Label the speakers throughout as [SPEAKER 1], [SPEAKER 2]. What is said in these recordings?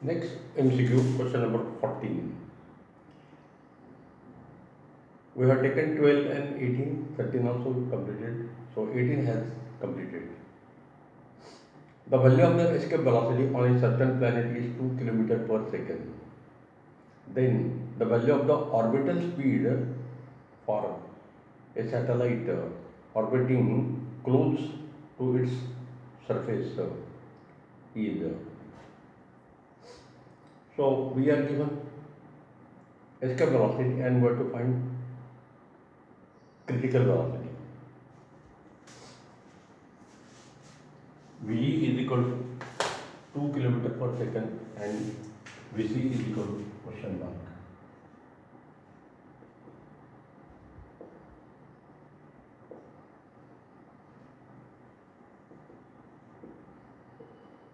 [SPEAKER 1] Next MCQ, question number 14. We have taken 12 and 18, 13 also completed. So 18 has completed. The value of the escape velocity on a certain planet is 2 km per second. Then the value of the orbital speed for a satellite orbiting close to its surface is. So we are given escape velocity and we have to find critical velocity. V is equal to 2 km per second and Vc is equal to question mark.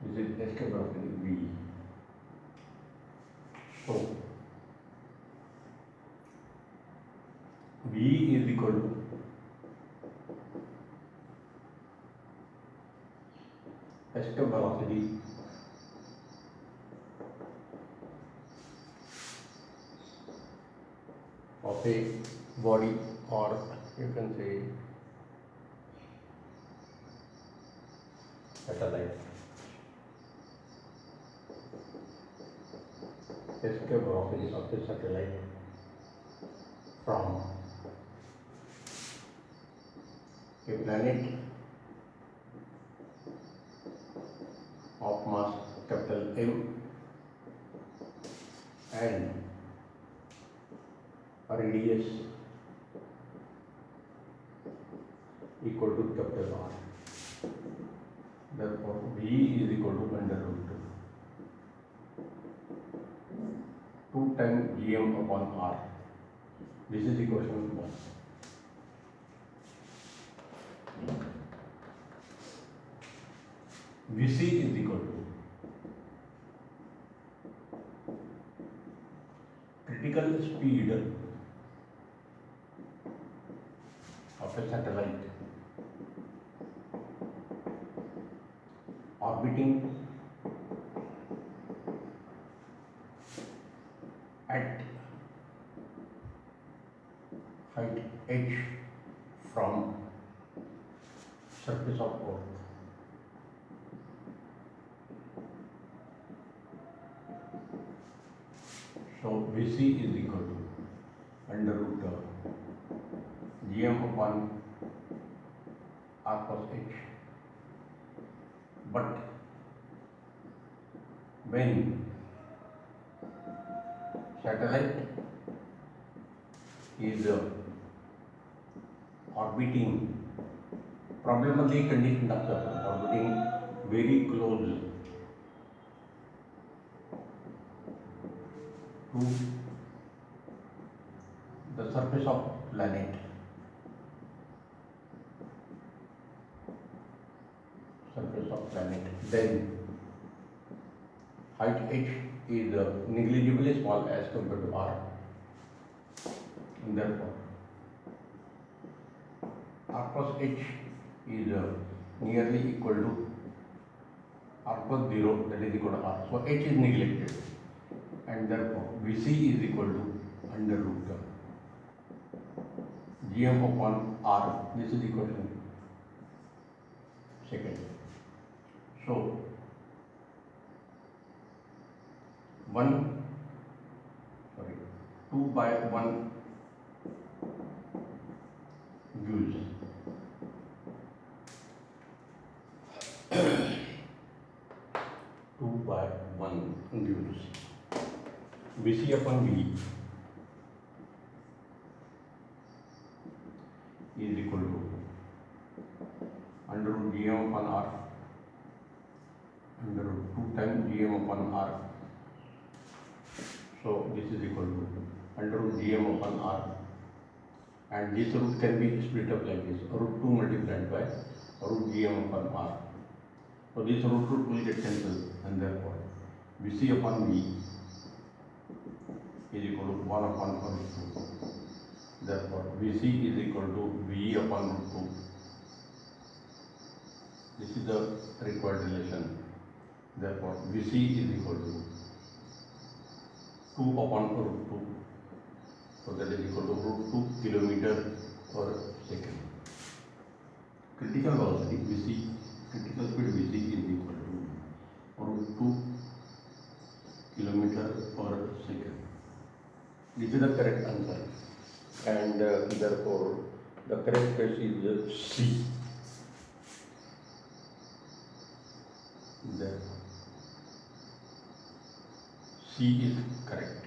[SPEAKER 1] This is escape velocity V. So V is equal to escape velocity of a body, or you can say satellite. Escape velocity of the satellite from a planet of mass capital M and a radius equal to capital R. Therefore, V is equal to under root 2 times Gm upon R. This is equation 1. Vc is equal to critical speed of a satellite orbiting at height h from surface of Earth. So Vc is equal to under root Gm upon R plus h. But when satellite is orbiting, problem of the condition orbiting very close to the surface of planet. Then height h is negligibly small as compared to R. And therefore, R plus h is nearly equal to R plus 0, that is equal to R. So h is neglected, and therefore Vc is equal to under root Gm upon R. This is equation 2. So 2 by 1 gives 2 by 1 gives Vc upon V is equal to under root Gm upon R under root 2 times Gm upon R. So this is equal to under root Gm upon R, and this root can be split up like this: root 2 multiplied by root Gm upon R. So this root will get cancelled, and therefore Vc upon V is equal to 1 upon root 2. Therefore Vc is equal to V upon root 2. This is the required relation. Therefore Vc is equal to 2 upon root 2. So that is equal to root 2 kilometer per second. Critical velocity Vc, critical speed Vc is equal to root 2 kilometer per second. This is the correct answer, and therefore the correct case is C. Therefore C is correct.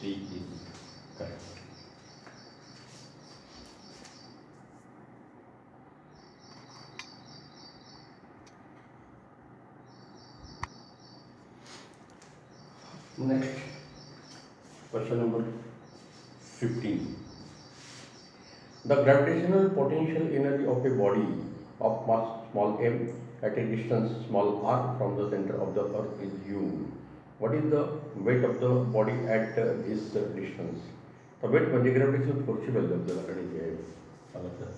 [SPEAKER 1] C is correct. Next, question number 15. The gravitational potential energy of a body of mass small m at a distance small r from the center of the earth is u. What is the weight of the body at this distance? The weight म्हणजे gravitational force value आपल्याला काढायची आहे. चला तर.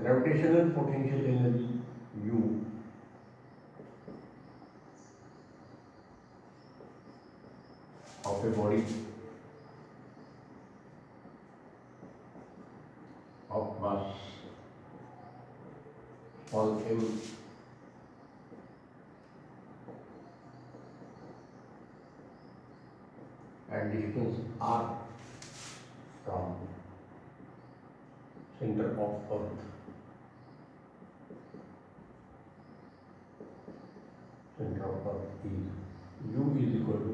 [SPEAKER 1] Gravitational potential energy u of a body of mass small m at distance r from center of earth. Center of earth is u is equal to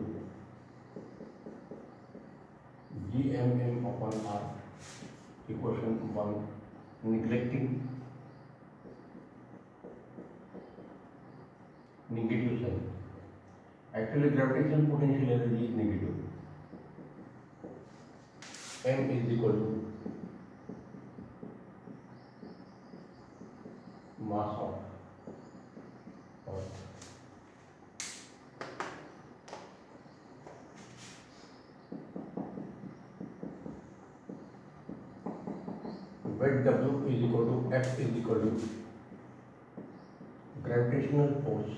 [SPEAKER 1] gmm upon r. Equation 1, neglecting negative sign. Actually gravitational potential energy is negative. M is equal to mass of earth. Weight W is equal to F is equal to gravitational force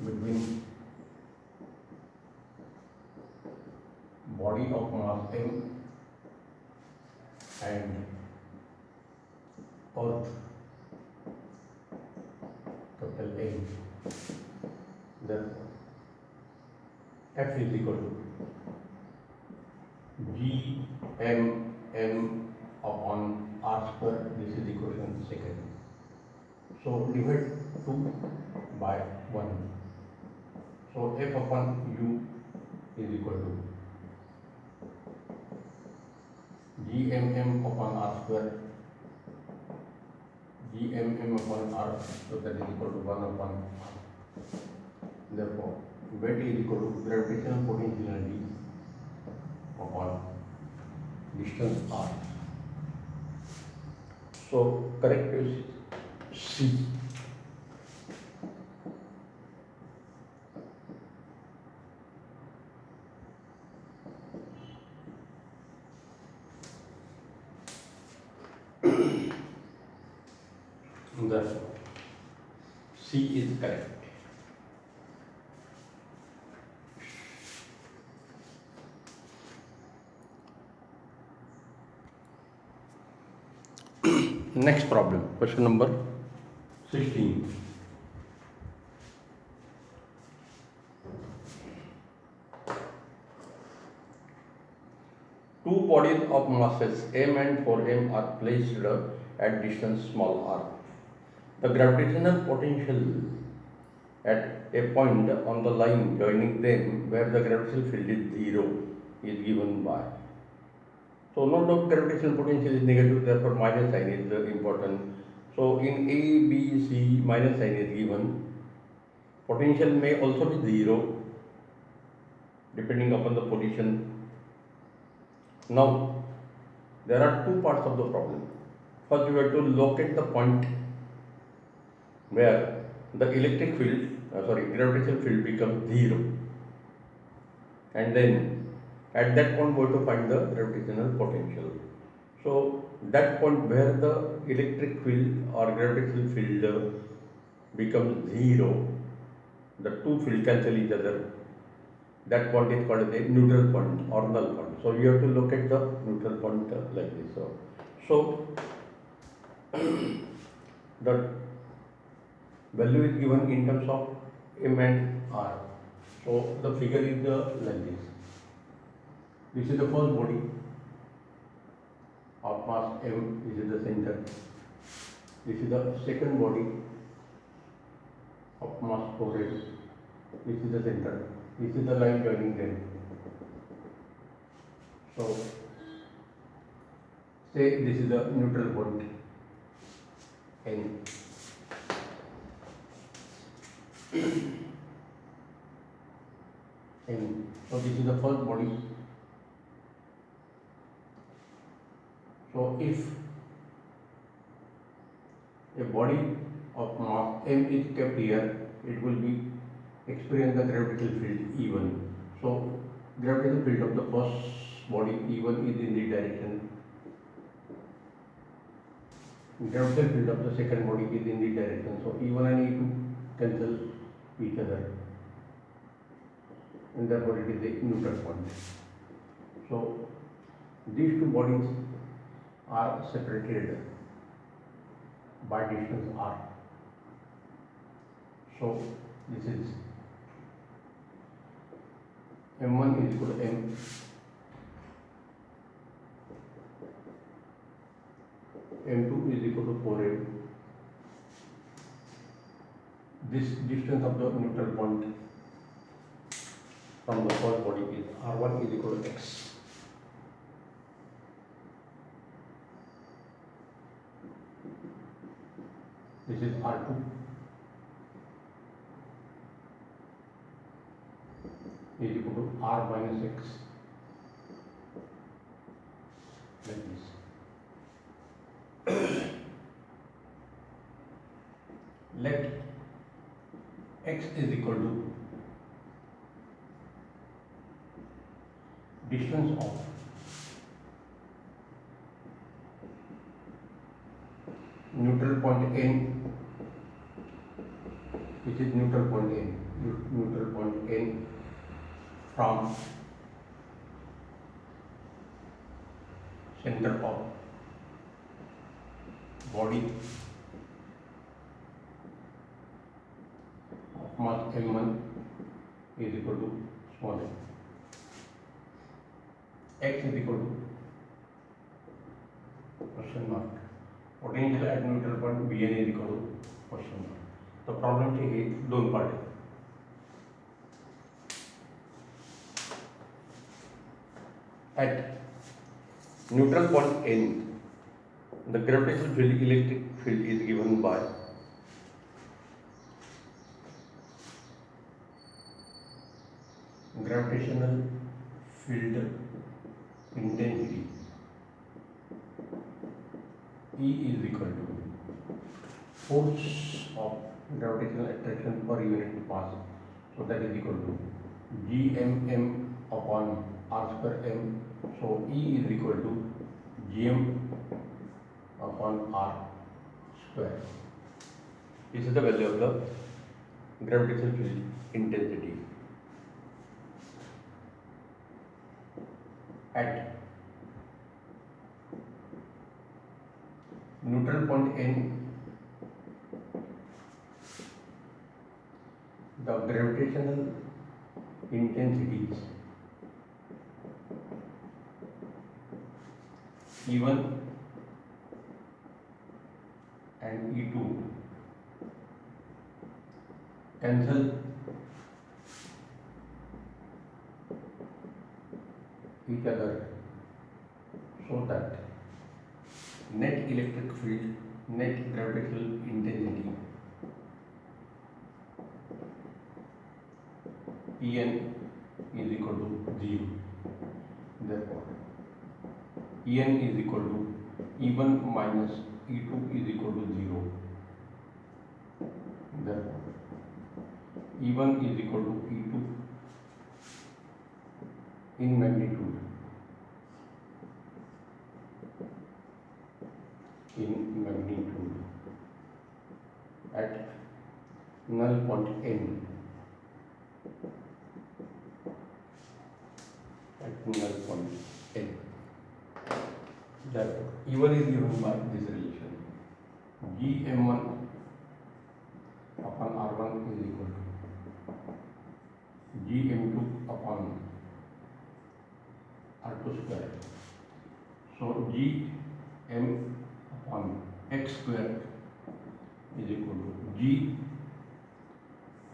[SPEAKER 1] between body of mass m and earth, capital M. Therefore F is equal to gmm upon r square. This is equation 2nd. So divide 2 by 1. So F upon u is equal to gmm upon r square. Gmm upon r, so that is equal to 1 upon r. Therefore weight is equal to gravitational potential energy upon distance r. So correct is C. Therefore C is correct. Next problem, question number 16. Two bodies of masses m and 4m are placed at distance small r. The gravitational potential at a point on the line joining them where the gravitational field is 0 is given by. So note of gravitational potential is negative, therefore minus sign is important. So in A, B, C, minus sign is given. Potential may also be 0 depending upon the position. Now there are two parts of the problem. First we have to locate the point where the electric field, gravitational field becomes 0, and then At that point, we have to find the gravitational potential. So that point where the electric field or gravitational field becomes zero, the two field cancel each other. That point is called a neutral point or null point. So you have to look at the neutral point like this. So the value is given in terms of m and r. So the figure is like this. This is the first body of mass m. This is the center. This is the second body of mass 4m. This is the center. This is the line joining them. So say this is the neutral point n. So this is the first body. So if a body of mass m is kept here, it will be experience the gravitational field E1. So gravitational field of the first body E1 is in this direction. Gravitational field of the second body is in this direction. So E1 and E2 cancel each other, and therefore it is a neutral point. So these two bodies are separated by distance r. So this is m1 is equal to m, m2 is equal to 4m. This distance of the neutral point from the first body is r1 is equal to x. This is r2 is equal to r minus x, like this. Let x is equal to distance of neutral point n, which is neutral point n from center of body of mass m1 is equal to small m. X is equal to question mark. Potential at neutral point Bn is equal to question mark. तो problem ची हे दोन part आहे. At neutral point n, the gravitational field, electric field is given by gravitational field intensity E is equal to force of gravitational attraction per unit mass. So that is equal to gmm upon r square m. So E is equal to gm upon r square. This is the value of the gravitational field intensity at neutral point n. The gravitational intensities E1 and E2 cancel each other, so that net electric field, net gravitational intensity En is equal to 0. Therefore En is equal to E1 minus E2 is equal to 0. Therefore E1 is equal to E2 in magnitude in magnitude at null point n, at null point n. Therefore, E1 is given by this relation. Gm1 upon R1 is equal to Gm2 upon R2 square. So Gm upon x square is equal to G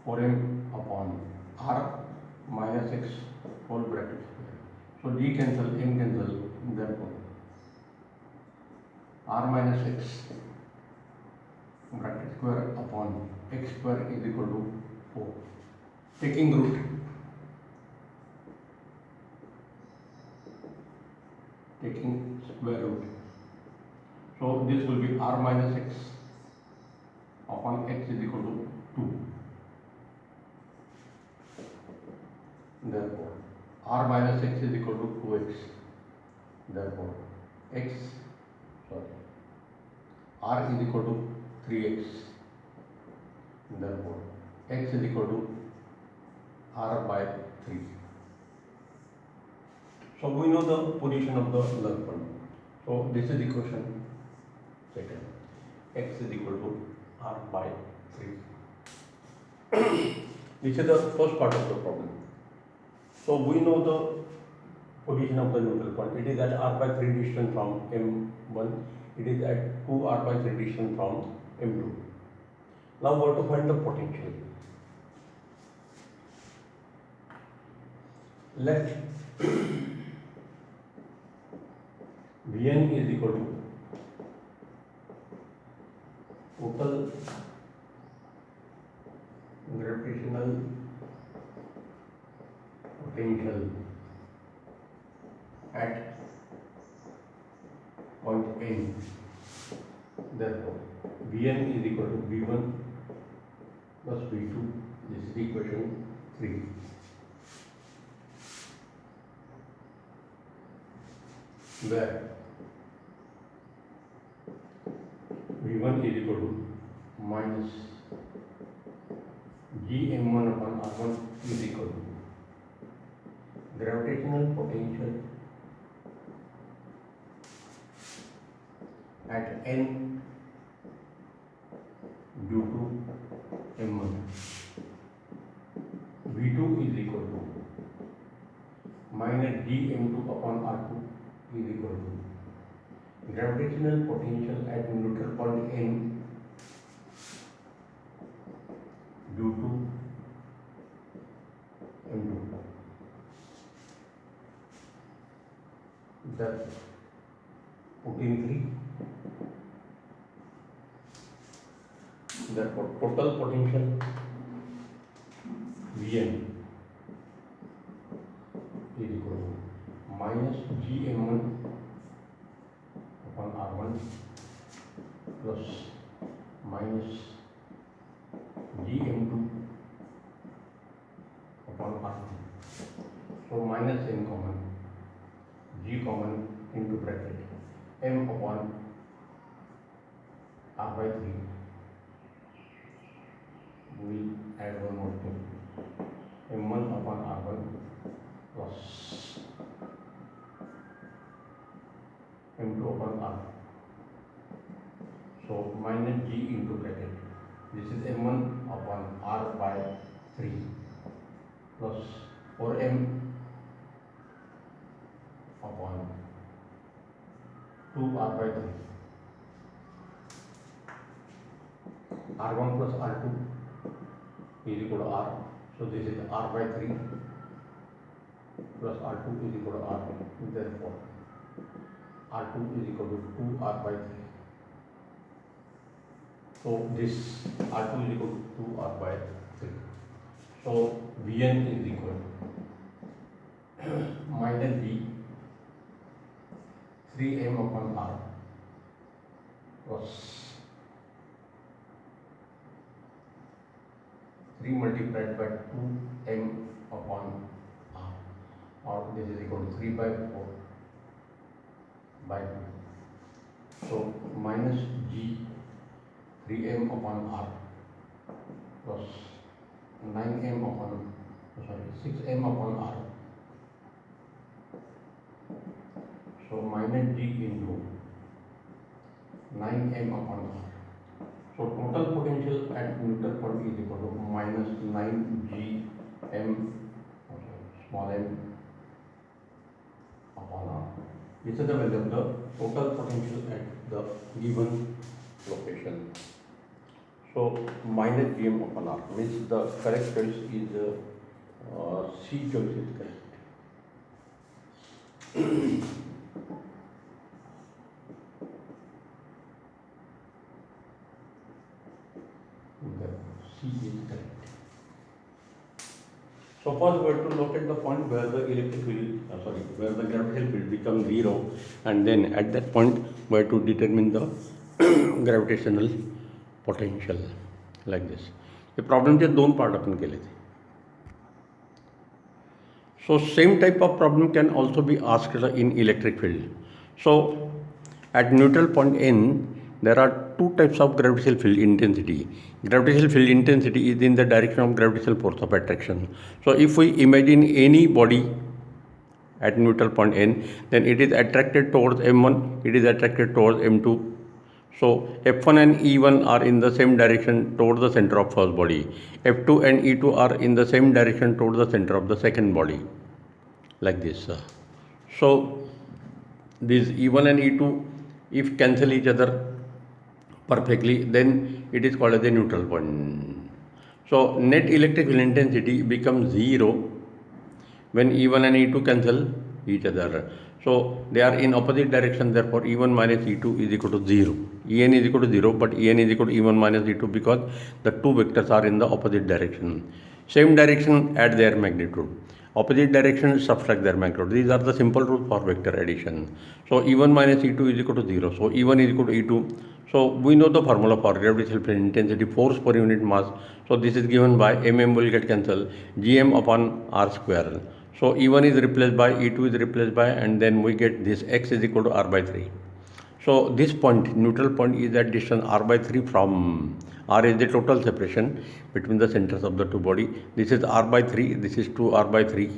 [SPEAKER 1] 4m upon R minus x whole bracket square. So G cancel, m cancel, therefore R minus x bracket square upon x square is equal to 4. Taking root, taking square root. So this will be R minus x upon x is equal to 2. Therefore, R minus x is equal to 2x. Therefore, R is equal to 3x. Therefore, x is equal to R by 3. So we know the position of the null point. So this is equation second. X is equal to R by 3. This is the first part of the problem. So we know the position of the neutral point. It is at R by 3 distance from M1. It is at 2 R by 3 distance from M2. Now we have to find the potential. Let Vn is equal to total gravitational potential at point n. Therefore, Vn is equal to V1 plus V2. This is equation 3. Where V1 is equal to minus Gm1 upon R1 is equal to gravitational potential at n due to M1. V2 is equal to minus Gm2 upon R2 is equal to gravitational potential at neutral point n due to M2. That putting 3. Therefore, total potential Vn is equal to minus Gm1 upon R1 plus minus Gm2 upon R2. So minus n common, G common into bracket, m upon R by 3. We will add one more thing, m1 upon R1 plus m2 upon R. So minus G into bracket. This is m1 upon R by 3 plus 4m upon 2 R by 3. R1 plus R2 is equal to R. So this is R by 3 plus R2 is equal to R. Therefore, R2 is equal to 2 R by 3. So this R2 is equal to 2 R by 3. So Vn is equal to minus V 3m upon R plus 3 multiplied by 2m upon R, or this is equal to 3 by 4 by 2. So minus G 3m upon R plus 9m upon, sorry, 6m upon R. So minus G into 9m upon R. So total potential at neutral point is equal to minus 9gm, small m upon R. This is the value of the total potential at the given location. So minus gm upon R means the correct choice is C choice is correct. The C is correct. So first we have to locate the point where the electric field, where the gravitational field becomes zero, and then at that point we have to determine the gravitational potential like this. The problem चे दोन part अपन केले थे. So same type of problem can also be asked in electric field. So at neutral point n, there are two types of gravitational field intensity. Gravitational field intensity is in the direction of gravitational force of attraction. So if we imagine any body at neutral point n, then it is attracted towards m1, it is attracted towards m2. So F1 and E1 are in the same direction towards the center of first body. F2 and E2 are in the same direction towards the center of the second body. Like this. So these E1 and E2, if cancel each other perfectly, then it is called as a neutral point. So net electric field intensity becomes zero when E1 and E2 cancel each other. So they are in opposite direction, therefore E1 minus E2 is equal to 0. En is equal to 0, but En is equal to E1 minus E2 because the two vectors are in the opposite direction. Same direction, add their magnitude. Opposite direction, subtract their magnitude. These are the simple rules for vector addition. So E1 minus E2 is equal to 0. So E1 is equal to E2. So we know the formula for gravitational field intensity, force per unit mass. So this is given by mm will get cancelled, gm upon r square. So E1 is replaced by E2 is replaced by, and then we get this x is equal to r by 3. So this point, neutral point, is at distance r by 3 from r is the total separation between the centers of the two body. This is r by 3, this is 2r by 3.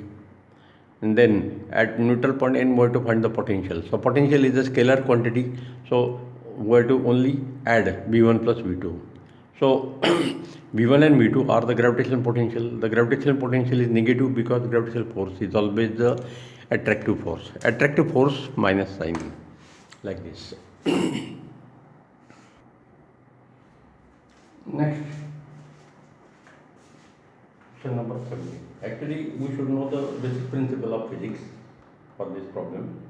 [SPEAKER 1] And then at neutral point n, we have to find the potential. So potential is a scalar quantity. So we have to only add V1 plus V2. So V1 and V2 are the gravitational potential. The gravitational potential is negative because gravitational force is always the attractive force. Attractive force minus sign, like this. Next, question number 70. Actually, we should know the basic principle of physics for this problem.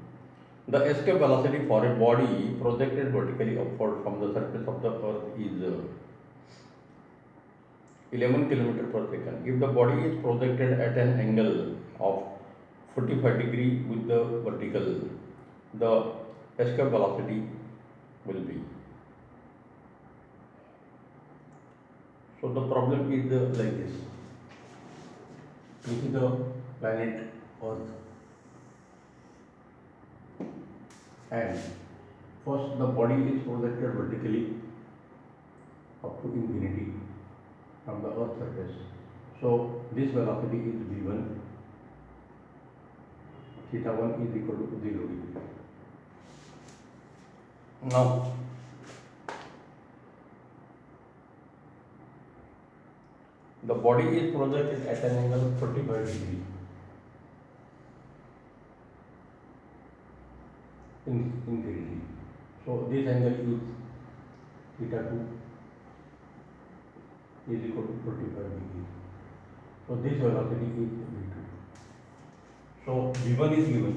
[SPEAKER 1] The escape velocity for a body projected vertically upward from the surface of the earth is 11 km per second. If the body is projected at an angle of 45 degree with the vertical, the escape velocity will be. So the problem is like this. This is the planet Earth, and first the body is projected vertically up to infinity from the Earth surface. So this velocity is v1, theta 1 is equal to 0 degree. Now the body is projected at an angle of 45 degree in infinity. So this angle is theta 2 is equal to 45 degree. So this velocity is v2. So v1 is given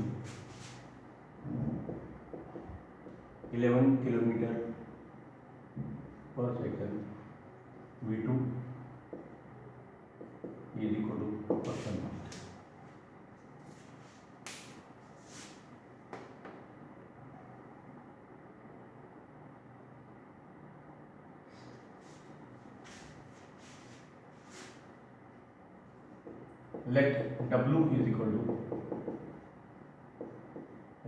[SPEAKER 1] 11 km per second. v2 is equal to question mark. Let W is equal to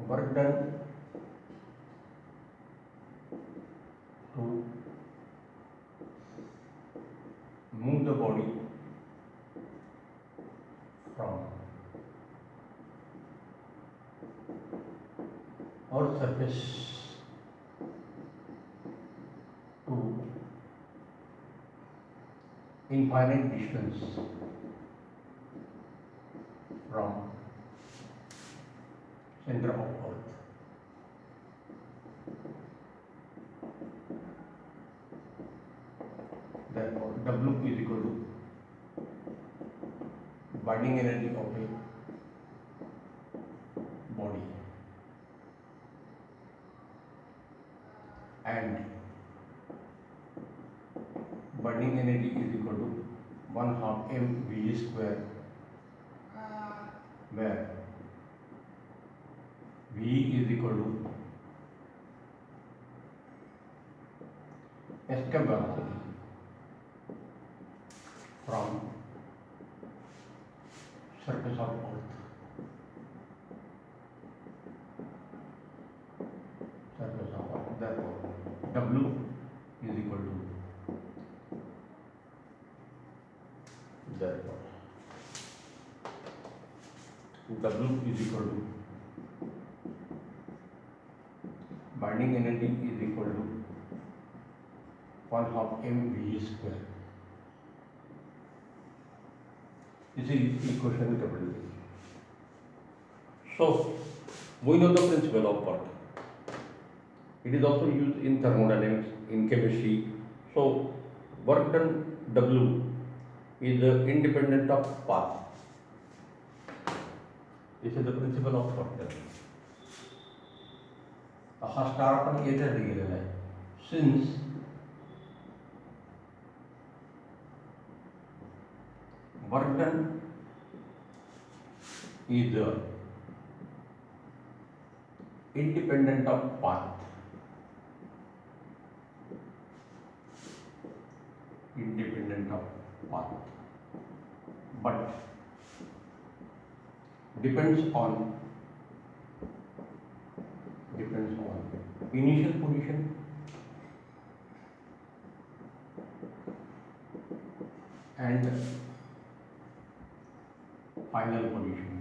[SPEAKER 1] work done surface to infinite distance from center of Earth. Therefore, W is equal to binding energy of a body, and binding energy is equal to 1/2 mv square, where V is equal to escape velocity from surface of Earth. Surface of Earth. Therefore, W is equal to therefore W is equal to binding energy is equal to 1/2 mv square. This is equation capital A. So we know the principle of work. It is also used in thermodynamics, in chemistry. So work done W is independent of path. This is the principle of work done. हा star आपण येथे दिलेला आहे. Since work done is independent of path. Independent of path, but depends on initial position and final position.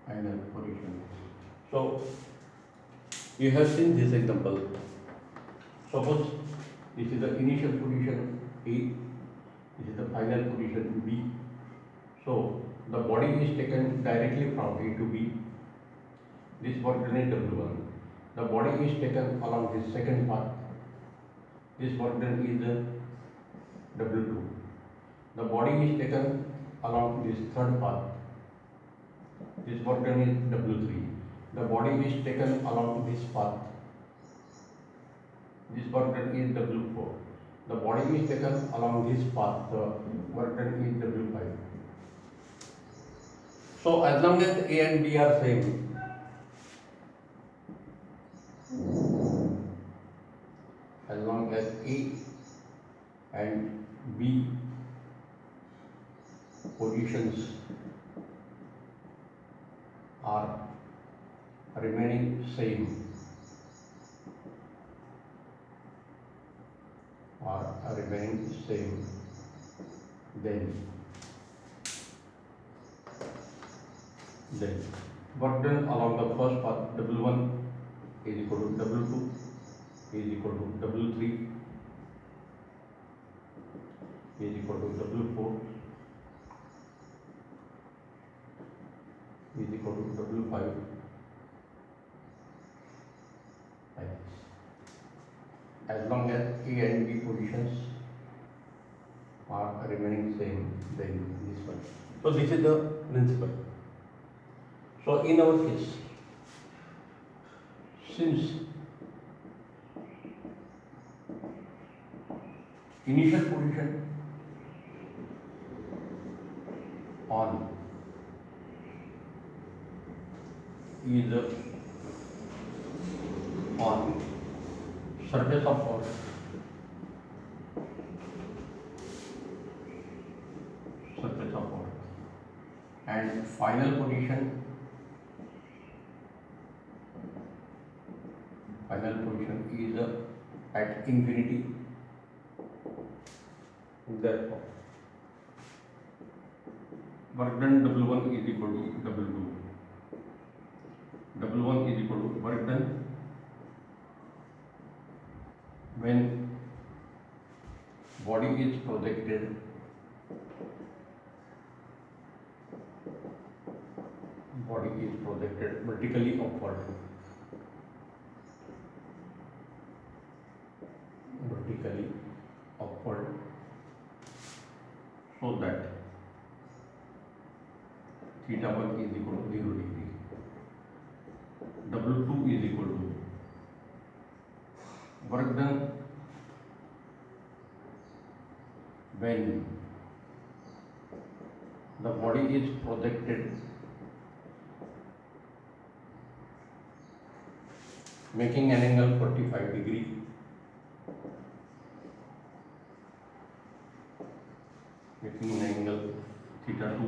[SPEAKER 1] Final position. So you have seen this example. Suppose this is the initial position A, this is the final position B. So the body is taken directly from A to B. This work done is W1. The body is taken along this second path. This work done is W2. The body is taken along this third path. This work done is W3. The body is taken along this path. This work done is W4. The body is taken along this path. The work done is W5. So as long as A and B are same, as long as A and B positions are remaining same, then work done along the first path W1 is equal to W2 is equal to W3 is equal to W4 is equal to W5 like this. As long as A and B positions are remaining same, then this one. So this is the principle. So in our case, since initial position on is on surface of Earth, and final position is at infinity. Therefore work done W1 is equal to W2. W1 is equal to work done when body is projected vertically upward, so that theta 1 is equal to 0 degree. W2 is equal to work done when the body is projected making an angle 45 degree theta 2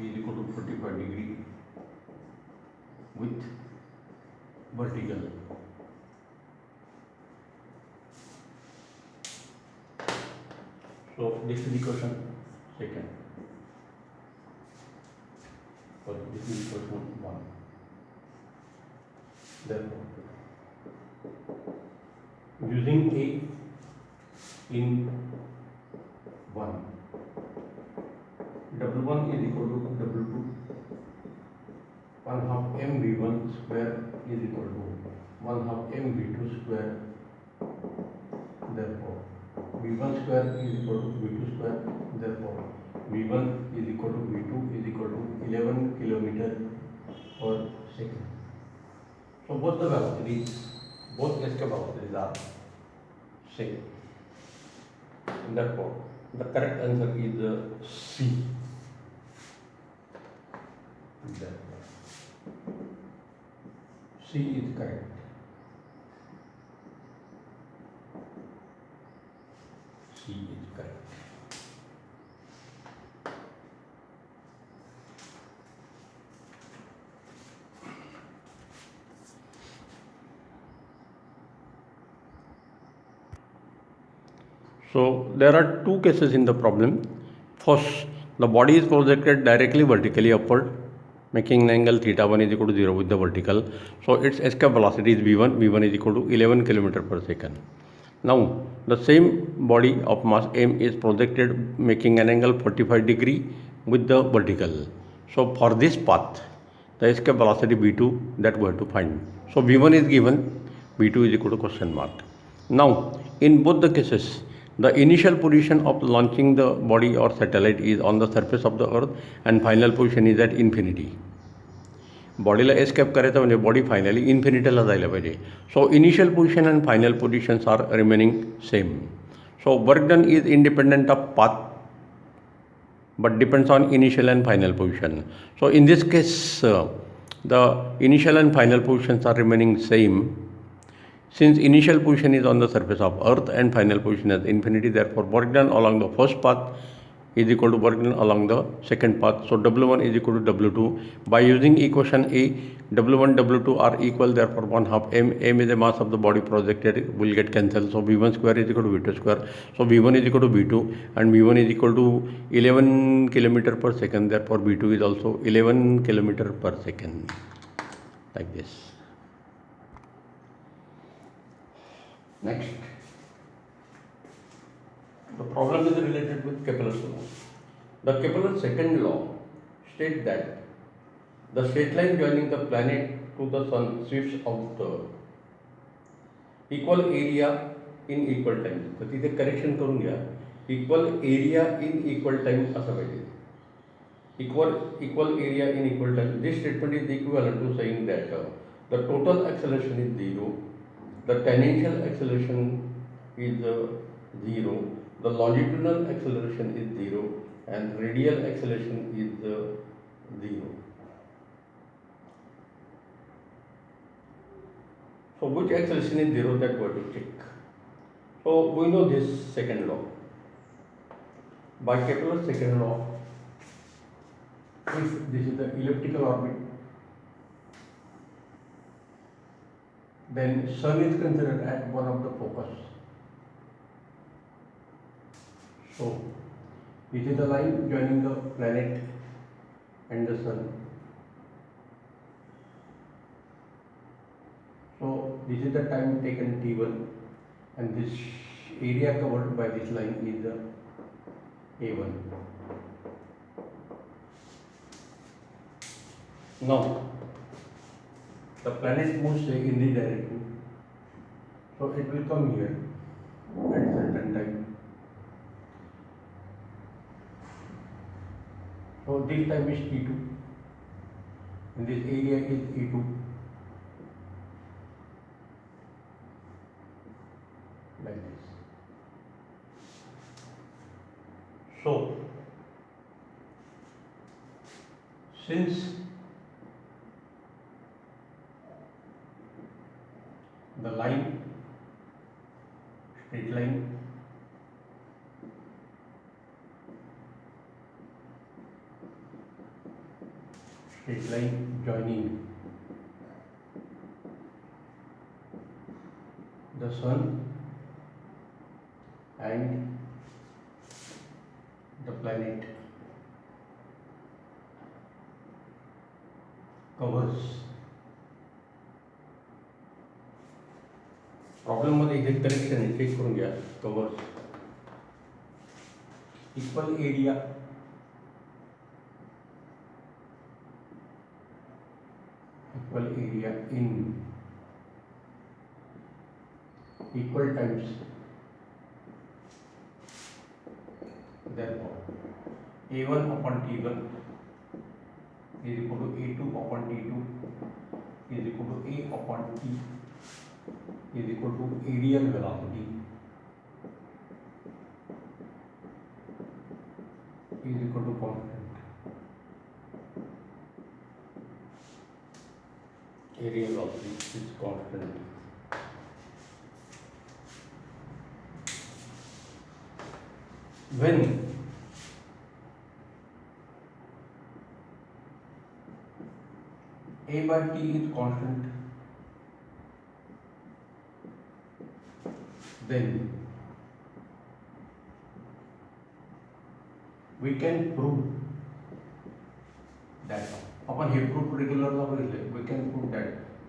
[SPEAKER 1] is equal to 45 degree with vertical. So this is equation second. So this is equation 1. Therefore, using A in 1, W1 is equal to W2, 1 half mv1 square is equal to 1 half mv2 square. Therefore, v1 square is equal to v2 square. Therefore, v1 is equal to v2 is equal to 11 kilometer per second. So both the velocities, both escape velocities are same. Therefore, the correct answer is C. Therefore, C is correct. C is correct. So there are two cases in the problem. First, the body is projected directly vertically upward, making an angle theta 1 is equal to 0 with the vertical. So its escape velocity is v1. v1 is equal to 11 km per second. Now the same body of mass m is projected making an angle 45 degree with the vertical. So for this path, the escape velocity v2 that we have to find. So v1 is given, v2 is equal to question mark. Now in both the cases, the initial position of launching the body or satellite is on the surface of the earth and final position is at infinity. बॉडीला escape करायचं म्हणजे body finally इन्फिनिटीला जायला पाहिजे. So initial position and final positions are remaining same. So work done is independent of path but depends on initial and final position. So in this case, the initial and final positions are remaining same. Since initial position is on the surface of earth and final position is infinity, therefore work done along the first path is equal to work done along the second path. So W1 is equal to W2. By using equation A, W1, W2 are equal, therefore 1 half m. M is the mass of the body projected, will get cancelled. So V1 square is equal to V2 square. So V1 is equal to V2 and V1 is equal to 11 km per second. Therefore V2 is also 11 km per second. Like this. Next. The problem is related with Kepler's law. The Kepler's second law states that the straight line joining the planet to the sun sweeps out the equal area in equal time. तर तिथे correction करून घ्या. Equal area in equal time असं पाहिजे. Equal area in equal time. This statement is equivalent to saying that the total acceleration is 0, the tangential acceleration is 0, the longitudinal acceleration is 0 and radial acceleration is 0. So which acceleration is 0, that we have to check. So we know this second law. By Kepler's second law, if this is the elliptical orbit, then sun is considered as one of the focus. So This is the line joining the planet and the sun. So this is the time taken t1, and this area covered by this line is the a1. Now the planet moves in this direction, so it will come here at certain time. So this time is t2, and this area is e2, like this. So since the line, straight line, joining the sun and the planet covers. Problem मध्ये exact correction आहे, check करून घ्या. Covers equal area in equal times. Therefore a1 upon t1 is equal to a2 upon t2 is equal to a upon t is equal to aerial velocity is equal to constant. Aerial velocity is constant. When a by t is constant, then we can prove that आपण हे proof रेग्युलरला बघितले, we can prove that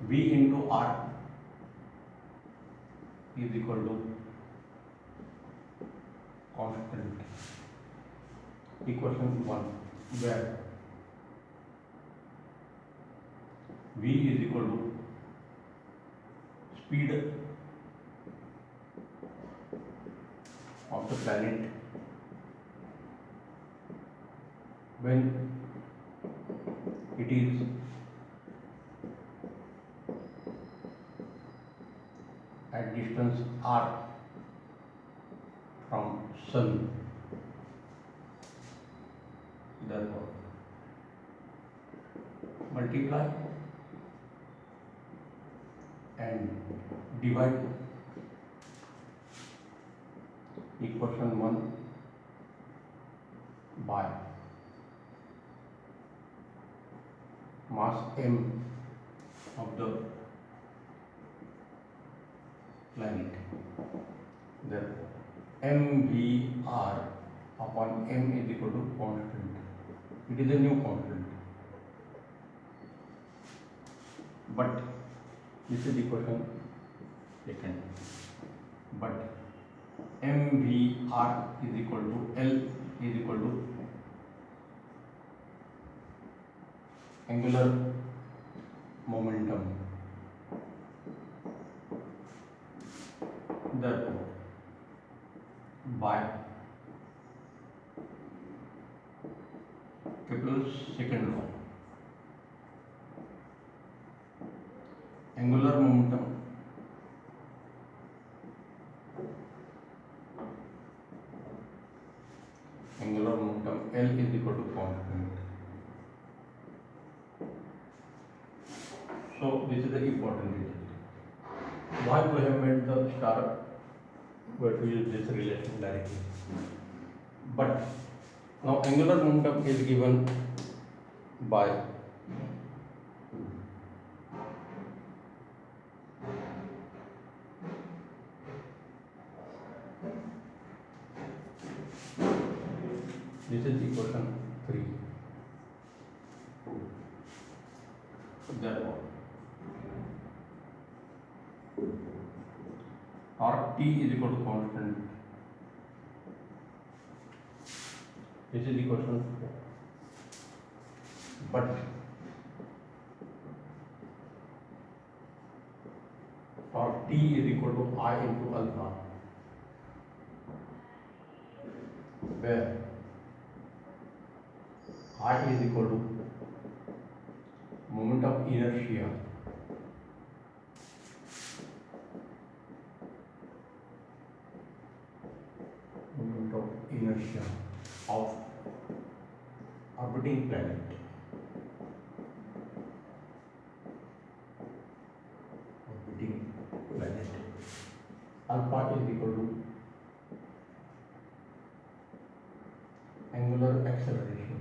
[SPEAKER 1] v into r is equal to constant. Equation 1 where v is equal to speed of the planet when it is at distance r from sun. Therefore multiply and divide equation 1 by mass m of the planet. Therefore mvr upon m is equal to constant. It is a new constant, but this is equation second. But mvr is equal to L is equal to angular momentum. Therefore by Kepler's second law, angular momentum L is equal to constant. So this is the important result. Why we have made the star? We have to use this relation directly. But now angular momentum is given by Therefore, torque T is equal to constant. This is the question. But torque T is equal to I into alpha, where I is equal to moment of inertia of orbiting planet. Alpha is equal to angular acceleration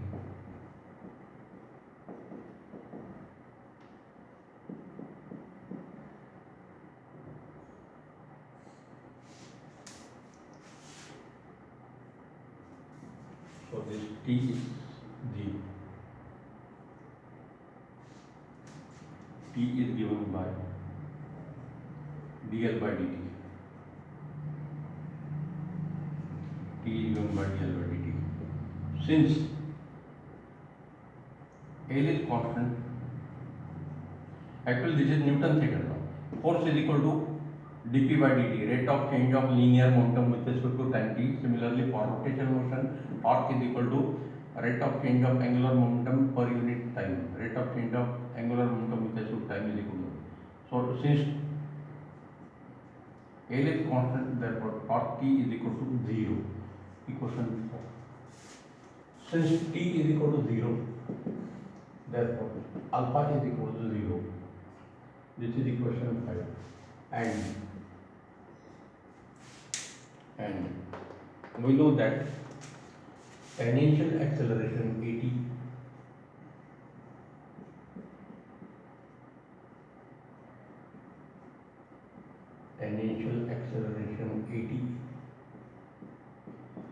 [SPEAKER 1] so this T is the T is given by dl by dt. T is given by dl by dt. Since L is constant, actually this is Newton's second law. Force is equal to dp by dt, rate of change of linear momentum with respect to time t. Similarly, for rotational motion, torque is equal to rate of change of angular momentum per unit time. Rate of change of angular momentum with respect to time is equal to. So, since L is constant, therefore torque T is equal to 0. Equation 4. Since T is equal to 0, therefore alpha is equal to 0. This is equation 5. And we know that tangential acceleration AT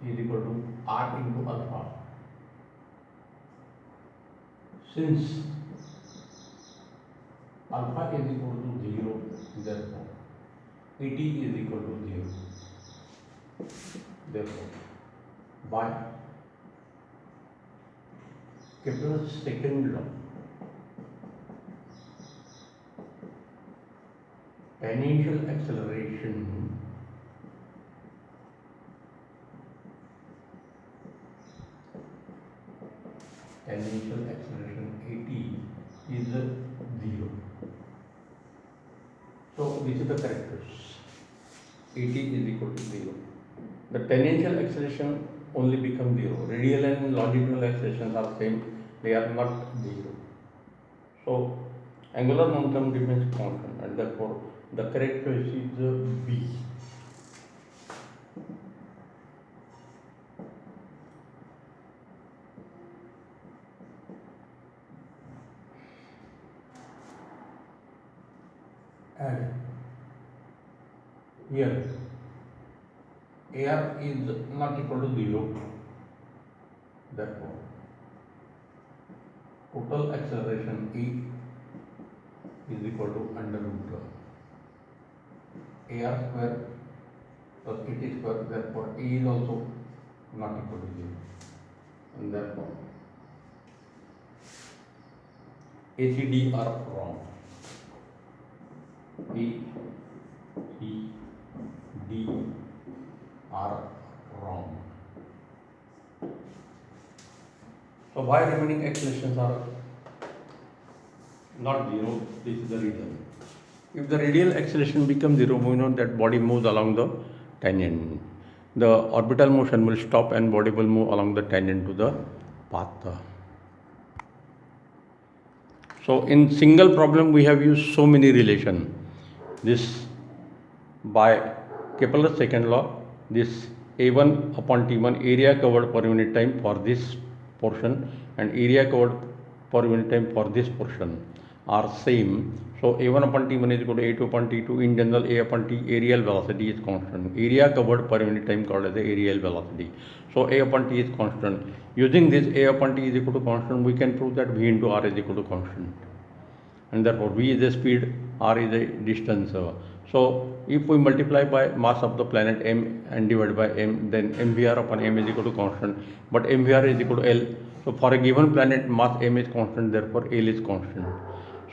[SPEAKER 1] is equal to R into alpha. Since alpha is equal to 0, therefore AT is equal to 0. Therefore, by Kepler's second law, tangential acceleration AT is 0. So this is the characters. AT is equal to 0. The tangential acceleration only becomes 0. Radial and longitudinal accelerations are same. They are not 0. So angular momentum remains constant, and therefore the correct choice is B. And here AR is not equal to 0, therefore total acceleration E is equal to under root AR square plus AT square, therefore A is also not equal to 0, and therefore ACD are wrong. A, C, D are wrong. So why remaining accelerations are not 0? This is the reason. If the radial acceleration becomes 0, we know that body moves along the tangent. The orbital motion will stop and body will move along the tangent to the path. So in single problem we have used so many relation. This by Kepler's second law, this A1 upon T1 area covered per unit time for this portion and area covered per unit time for this portion are same. So A1 upon T1 is equal to A2 upon T2. In general, A upon T aerial velocity is constant. Area covered per unit time called as the aerial velocity. So A upon T is constant. Using this A upon T is equal to constant, we can prove that V into R is equal to constant. and therefore v is the speed, r is the distance. So if we multiply by mass of the planet m and divide by m, then mvr upon m is equal to constant, but mvr is equal to L. So for a given planet, mass m is constant, therefore L is constant.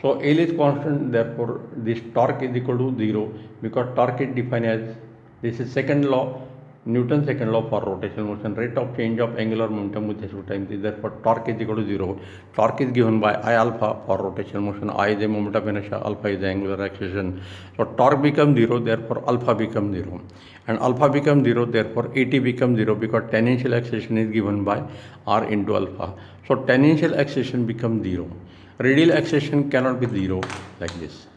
[SPEAKER 1] So L is constant, therefore this torque is equal to 0, because torque is defined as, this is second law, Newton's second law for rotational motion, rate of change of angular momentum with respect to time is, therefore torque is equal to 0. Torque is given by I alpha for rotational motion, I is the moment of inertia, alpha is the angular acceleration. So torque becomes 0, therefore alpha becomes 0. And alpha becomes 0, therefore AT becomes 0, because tangential acceleration is given by R into alpha. So tangential acceleration becomes 0. Radial acceleration cannot be 0 like this.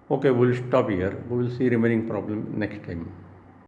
[SPEAKER 1] Okay, we'll stop here. We will see remaining problem next time.